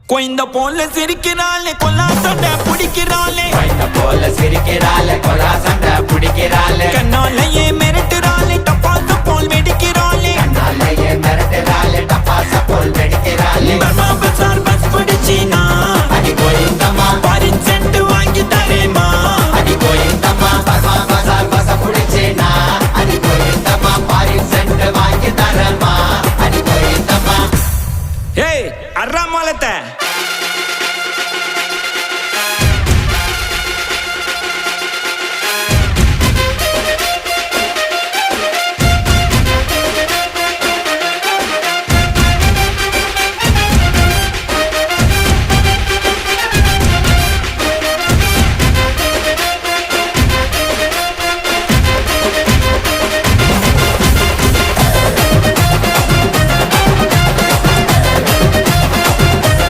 கொய்ந்த போல சிரிக்கிறாளே கொல்லா சண்டை பிடிக்கிறாளே கொய்ந்த போல சிரிக்கிறாளே கொல்லா சண்டை பிடிக்கிறாளே கண்ணாலேயே மிரட்டுறாளே டப்பாசு போல் வெடிக்கிறாளே கண்ணாலேயே மிரட்டுறாளே டப்பாசு போல் வெடிக்கிறாளே பர்மா பசார் பஸ் பிடிச்சினா அடி கோயிந்தம்மா பாரின் சென்ட் வாங்கி தரேமா அடி கோயிந்தம்மா பர்மா பசார் பஸ் பிடிச்சினா அடி கோயிந்தம்மா பாரின் சென்ட் வாங்கி தரேமா அடி கோயிந்தம்மா ஏய் அர்ரா மலத்தை